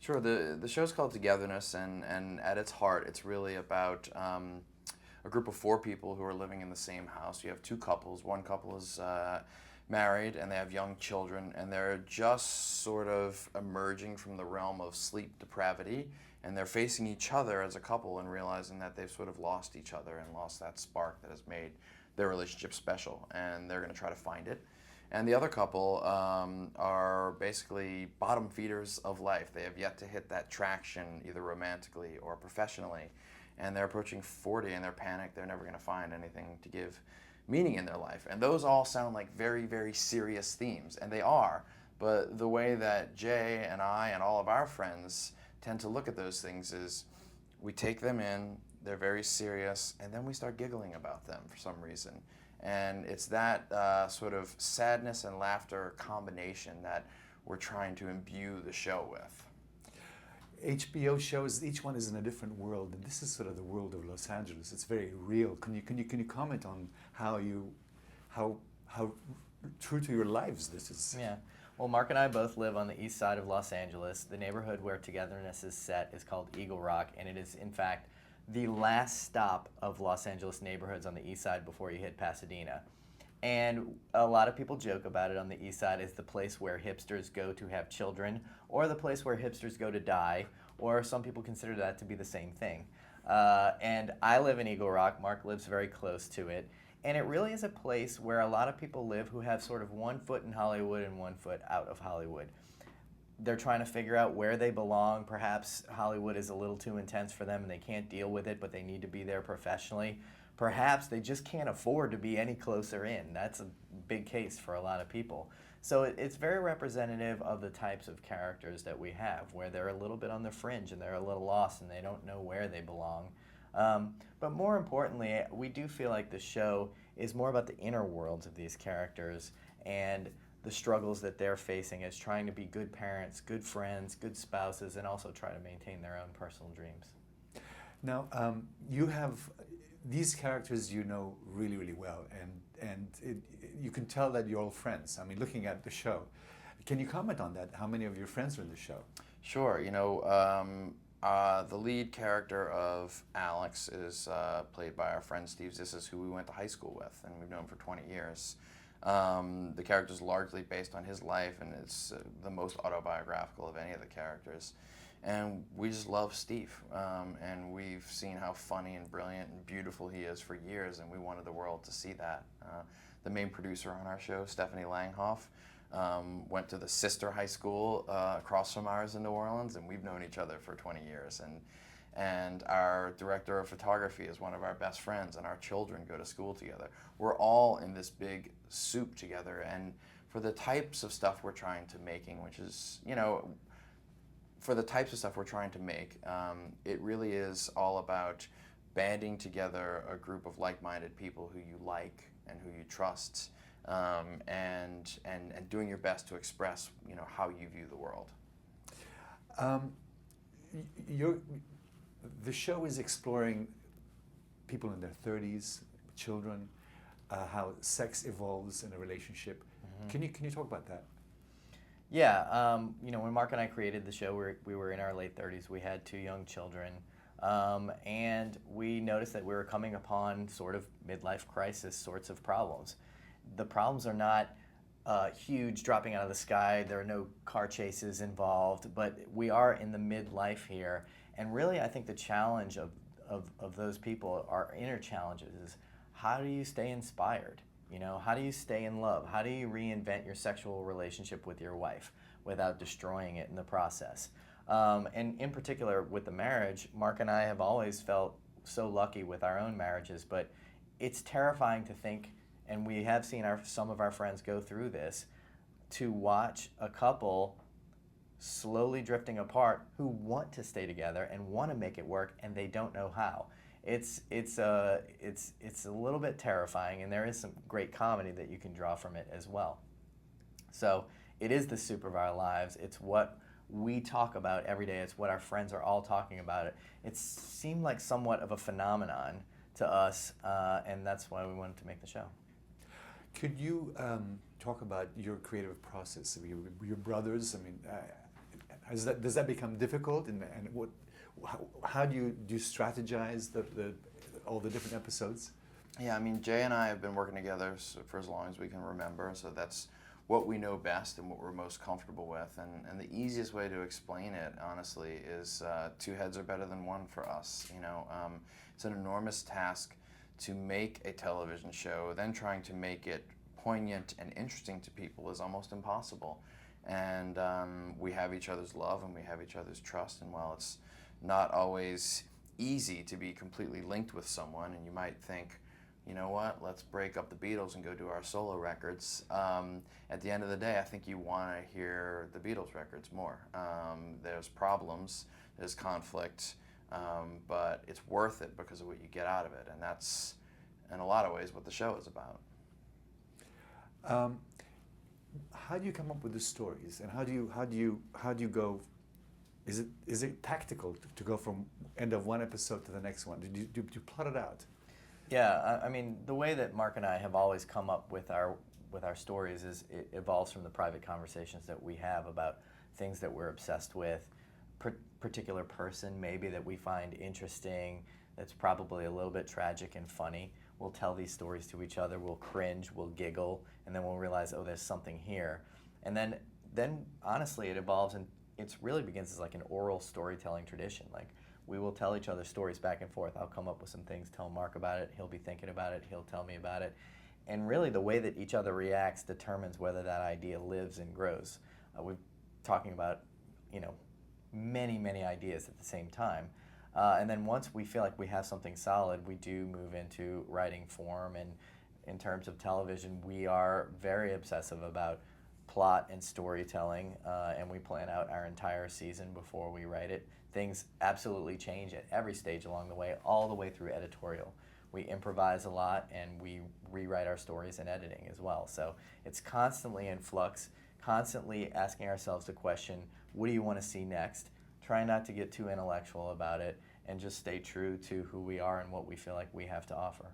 Sure. The show's called Togetherness, and at its heart, it's really about a group of four people who are living in the same house. You have two couples. One couple is married, and they have young children, and they're just sort of emerging from the realm of sleep depravity, and they're facing each other as a couple and realizing that they've sort of lost each other and lost that spark that has made their relationship special, and they're going to try to find it. And the other couple are basically bottom feeders of life. They have yet to hit that traction, either romantically or professionally. And they're approaching 40 and they're panicked. They're never going to find anything to give meaning in their life. And those all sound like very, very serious themes. And they are. But the way that Jay and I and all of our friends tend to look at those things is we take them in, they're very serious, and then we start giggling about them for some reason. And it's that sort of sadness and laughter combination that we're trying to imbue the show with. HBO shows each one is in a different world, and this is sort of the world of Los Angeles. It's very real. Can you comment on how true to your lives this is? Yeah. Well, Mark and I both live on the east side of Los Angeles. The neighborhood where Togetherness is set is called Eagle Rock, and it is, in fact, the last stop of Los Angeles neighborhoods on the east side before you hit Pasadena. And a lot of people joke about it on the east side as the place where hipsters go to have children, or the place where hipsters go to die, or some people consider that to be the same thing. And I live in Eagle Rock. Mark lives very close to it. And it really is a place where a lot of people live who have sort of 1 foot in Hollywood and 1 foot out of Hollywood. They're trying to figure out where they belong. Perhaps Hollywood is a little too intense for them and they can't deal with it, but they need to be there professionally. Perhaps they just can't afford to be any closer in. That's a big case for a lot of people. So it's very representative of the types of characters that we have, where they're a little bit on the fringe and they're a little lost and they don't know where they belong. But more importantly, we do feel like the show is more about the inner worlds of these characters and the struggles that they're facing as trying to be good parents, good friends, good spouses, and also try to maintain their own personal dreams. Now, you have these characters you know really, really well, and you can tell that you're all friends. I mean, looking at the show. Can you comment on that? How many of your friends are in the show? Sure. The lead character of Alex is played by our friend Steve Zissis, who we went to high school with, and we've known him for 20 years. The character is largely based on his life, and it's the most autobiographical of any of the characters. And we just love Steve, and we've seen how funny and brilliant and beautiful he is for years, and we wanted the world to see that. The main producer on our show, Stephanie Langhoff, went to the sister high school across from ours in New Orleans, and we've known each other for 20 years. And our director of photography is one of our best friends, and our children go to school together. We're all in this big soup together, and for the types of stuff we're trying to making, which is, for the types of stuff we're trying to make, it really is all about banding together a group of like-minded people who you like and who you trust, and doing your best to express, how you view the world. The show is exploring people in their 30s, children, how sex evolves in a relationship. Mm-hmm. Can you talk about that? Yeah, when Mark and I created the show, we were in our late 30s. We had 2 young children, and we noticed that we were coming upon sort of midlife crisis sorts of problems. The problems are not huge, dropping out of the sky. There are no car chases involved, but we are in the midlife here. And really, I think the challenge of those people, our inner challenges, is how do you stay inspired? How do you stay in love? How do you reinvent your sexual relationship with your wife without destroying it in the process? And in particular, with the marriage, Mark and I have always felt so lucky with our own marriages, but it's terrifying to think, and we have seen some of our friends go through this, to watch a couple slowly drifting apart who want to stay together and want to make it work, and they don't know how. It's a little bit terrifying, and there is some great comedy that you can draw from it as well. So it is the soup of our lives. It's what we talk about every day. It's what our friends are all talking about. It seemed like somewhat of a phenomenon to us, and that's why we wanted to make the show. Could you talk about your creative process? Your brothers, Does that become difficult? And how do you strategize all the different episodes? Yeah, I mean, Jay and I have been working together for as long as we can remember, so that's what we know best and what we're most comfortable with. And the easiest way to explain it, honestly, is two heads are better than one for us. It's an enormous task to make a television show, then trying to make it poignant and interesting to people is almost impossible. And we have each other's love and we have each other's trust, and while it's not always easy to be completely linked with someone, and you might think, you know what, let's break up the Beatles and go do our solo records. At the end of the day, I think you want to hear the Beatles records more. There's problems, there's conflict, but it's worth it because of what you get out of it, and that's, in a lot of ways, what the show is about. How do you come up with the stories, and how do you go? Is it tactical to go from end of one episode to the next one? Do you plot it out? Yeah, I mean, the way that Mark and I have always come up with our stories is it evolves from the private conversations that we have about things that we're obsessed with, particular person maybe that we find interesting, that's probably a little bit tragic and funny. We'll tell these stories to each other, we'll cringe, we'll giggle, and then we'll realize, oh, there's something here. And then honestly, it evolves, and it really begins as like an oral storytelling tradition. Like, we will tell each other stories back and forth. I'll come up with some things, tell Mark about it, he'll be thinking about it, he'll tell me about it. And really the way that each other reacts determines whether that idea lives and grows. We're talking about, many, many ideas at the same time. And then once we feel like we have something solid, we do move into writing form. And in terms of television, we are very obsessive about plot and storytelling, and we plan out our entire season before we write it. Things absolutely change at every stage along the way, all the way through editorial. We improvise a lot, and we rewrite our stories in editing as well. So it's constantly in flux, constantly asking ourselves the question, what do you want to see next? Try not to get too intellectual about it, and just stay true to who we are and what we feel like we have to offer.